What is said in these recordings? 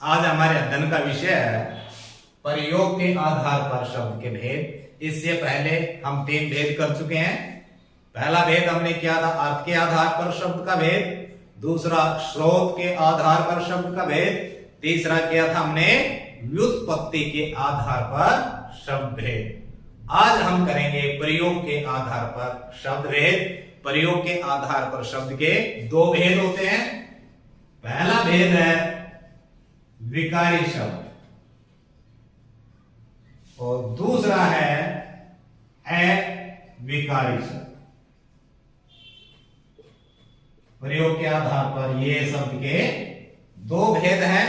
आज हमारे अध्ययन का विषय है प्रयोग के आधार पर शब्द के भेद। इससे पहले हम 3 भेद कर चुके हैं। पहला भेद हमने किया था अर्थ के आधार पर शब्द का भेद, दूसरा स्रोत के आधार पर शब्द का भेद, तीसरा किया था हमने व्युत्पत्ति के आधार पर शब्द भेद। आज हम करेंगे प्रयोग के आधार पर शब्द भेद। प्रयोग के आधार पर शब्द के 2 भेद होते हैं। पहला भेद है विकारी शब्द और दूसरा है अविकारी शब्द। प्रयोग के आधार पर ये शब्द के 2 भेद हैं।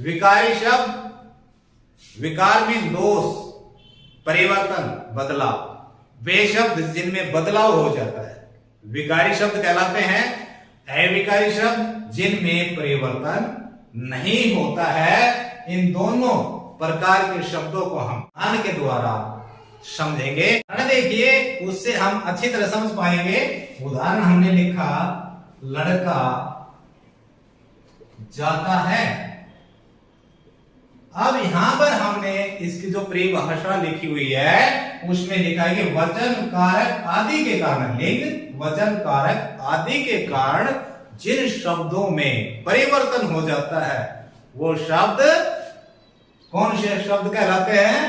विकारी शब्द, विकार में दोष, परिवर्तन, बदलाव, वे शब्द जिनमें बदलाव हो जाता है विकारी शब्द कहलाते हैं। अविकारी शब्द जिनमें परिवर्तन नहीं होता है। इन दोनों प्रकार के शब्दों को हम उदाहरण के द्वारा समझेंगे। देखिए, उससे हम अच्छी तरह समझ पाएंगे। उदाहरण हमने लिखा लड़का जाता है। अब यहां पर हमने इसकी जो परिभाषा लिखी हुई है उसमें लिखा है कि वचन कारक आदि के कारण, लिंग वचन कारक आदि के कारण जिन शब्दों में परिवर्तन हो जाता है वो शब्द कौन से शब्द कहलाते हैं?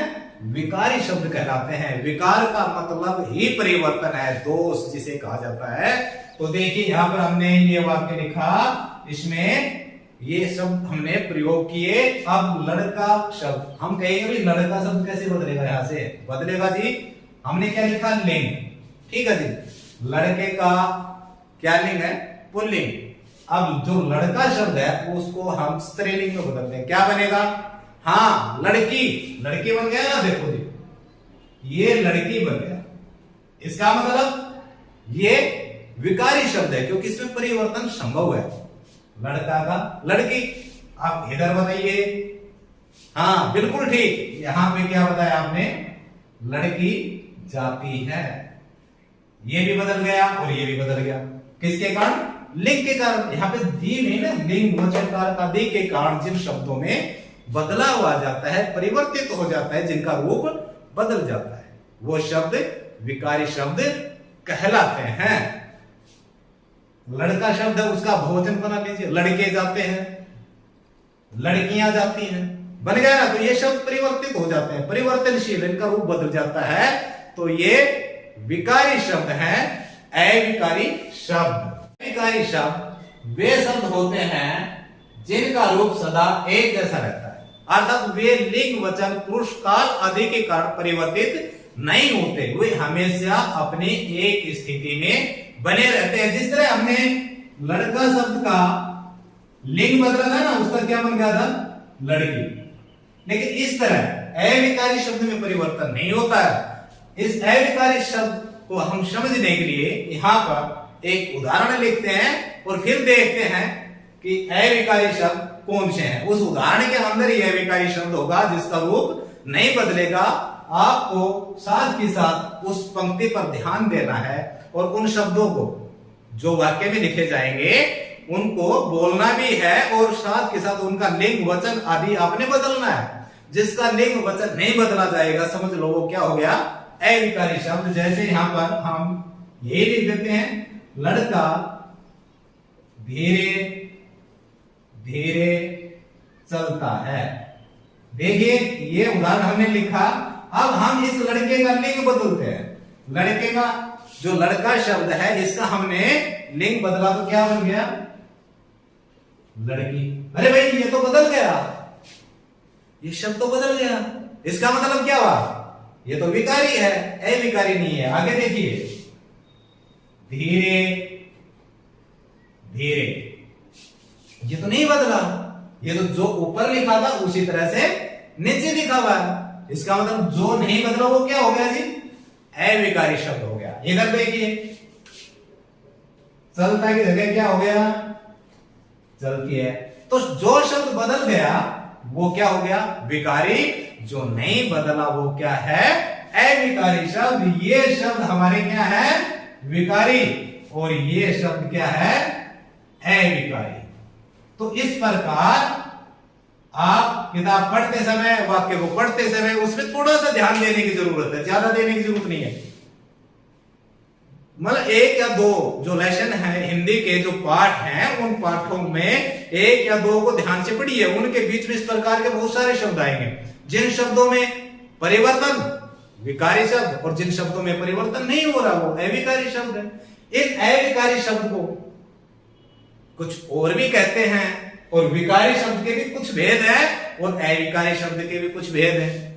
विकारी शब्द कहलाते हैं। विकार का मतलब ही परिवर्तन है, दोष जिसे कहा जाता है। तो देखिए यहां पर हमने ये वाक्य लिखा, इसमें ये शब्द हमने प्रयोग किए। अब लड़का शब्द हम कहेंगे भाई लड़का शब्द कैसे बदलेगा? यहां से बदलेगा जी, हमने क्या लिखा? लिंग। ठीक है जी, लड़के का क्या लिंग है? पुल्लिंग। अब जो लड़का शब्द है उसको हम स्त्रीलिंग में बदलते हैं, क्या बनेगा? हाँ, लड़की। लड़की बन गया ना, देखो जी ये लड़की बन गया। इसका मतलब ये विकारी शब्द है क्योंकि इसमें परिवर्तन संभव है। लड़का का लड़की। आप इधर बताइए। हाँ बिल्कुल ठीक, यहां पे क्या बताया आपने? लड़की जाती है। ये भी बदल गया और ये भी बदल गया। किसके कारण? लिंग के कारण। यहां पे दी नहीं ना, लिंग वचन कारक आदि के कारण जिन शब्दों में बदलाव आ जाता है, परिवर्तित हो जाता है, जिनका रूप बदल जाता है, वो शब्द विकारी शब्द कहलाते हैं। लड़का शब्द है, उसका बहुवचन बना लीजिए, लड़के जाते हैं, लड़कियां जाती हैं, बन गया ना। तो ये शब्द परिवर्तित हो जाते हैं, परिवर्तनशील, इनका रूप बदल जाता है। तो ये विकारी शब्द हैं। अविकारी शब्द, अविकारी शब्द वे शब्द होते हैं जिनका रूप सदा एक जैसा रहता है, अर्थात वे लिंग वचन पुरुष काल आदि के कारण परिवर्तित नहीं होते, वे हमेशा अपनी एक स्थिति में बने रहते हैं। जिस तरह हमने लड़का शब्द का लिंग बदला था ना, उसका क्या बन गया था? लड़की। लेकिन इस तरह अविकारी शब्द में परिवर्तन नहीं होता है। इस अविकारी शब्द को हम समझने के लिए यहां पर एक उदाहरण लिखते हैं और फिर देखते हैं कि अविकारी शब्द कौन से हैं। उस उदाहरण के अंदर ही अविकारी शब्द होगा जिसका रूप नहीं बदलेगा। आपको साथ ही साथ उस पंक्ति पर ध्यान देना है और उन शब्दों को जो वाक्य में लिखे जाएंगे उनको बोलना भी है और साथ के साथ उनका लिंग वचन आदि आपने बदलना है। जिसका लिंग वचन नहीं बदला जाएगा समझ लो वो क्या हो गया? अविकारी शब्द। जैसे यहां पर हम यही लिख देते हैं, लड़का धीरे धीरे चलता है। देखिए ये उदाहरण हमने लिखा। अब हम इस लड़के का लिंग बदलते हैं। लड़के का जो लड़का शब्द है इसका हमने लिंग बदला तो क्या बन गया? लड़की। अरे भाई ये तो बदल गया, ये शब्द तो बदल गया। इसका मतलब क्या हुआ? ये तो विकारी है, अविकारी नहीं है। आगे देखिए, धीरे धीरे, ये तो नहीं बदला, ये तो जो ऊपर लिखा था उसी तरह से नीचे लिखा हुआ है। इसका मतलब जो नहीं बदला वो क्या हो गया जी? अविकारी शब्द हो गया। इधर देखिए, चलता की जगह क्या हो गया? चलती है। तो जो शब्द बदल गया वो क्या हो गया? विकारी। जो नहीं बदला वो क्या है? अविकारी शब्द। ये शब्द हमारे क्या है? विकारी। और ये शब्द क्या है? अविकारी। तो इस प्रकार आप किताब पढ़ते समय, वाक्य को पढ़ते समय उसमें थोड़ा सा ध्यान देने की जरूरत है, ज्यादा देने की जरूरत नहीं है। मतलब एक या दो जो लेसन है हिंदी के, जो पाठ हैं, उन पाठों में एक या दो को ध्यान से पढ़िए। उनके बीच में इस प्रकार के बहुत सारे शब्द आएंगे, जिन शब्दों में परिवर्तन विकारी शब्द, और जिन शब्दों में परिवर्तन नहीं हो रहा वो अविकारी शब्द है। इन अविकारी शब्द को कुछ और भी कहते हैं, और विकारी शब्द के भी कुछ भेद हैं, और अविकारी शब्द के भी कुछ भेद हैं।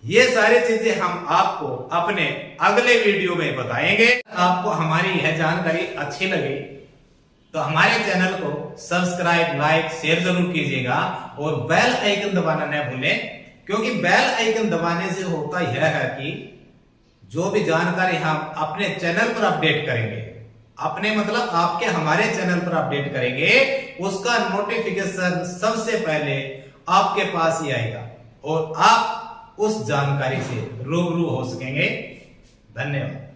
ये सारी चीजें हम आपको अपने अगले वीडियो में बताएंगे। आपको हमारी यह जानकारी अच्छी लगी तो हमारे चैनल को सब्सक्राइब, लाइक, शेयर जरूर कीजिएगा, और बेल आइकन दबाना न भूलें, क्योंकि बेल आइकन दबाने से होता यह है कि जो भी जानकारी हम अपने चैनल पर अपडेट करेंगे, अपने मतलब आपके हमारे चैनल पर अपडेट करेंगे, उसका नोटिफिकेशन सबसे पहले आपके पास ही आएगा, और आप उस जानकारी से रूबरू हो सकेंगे। धन्यवाद।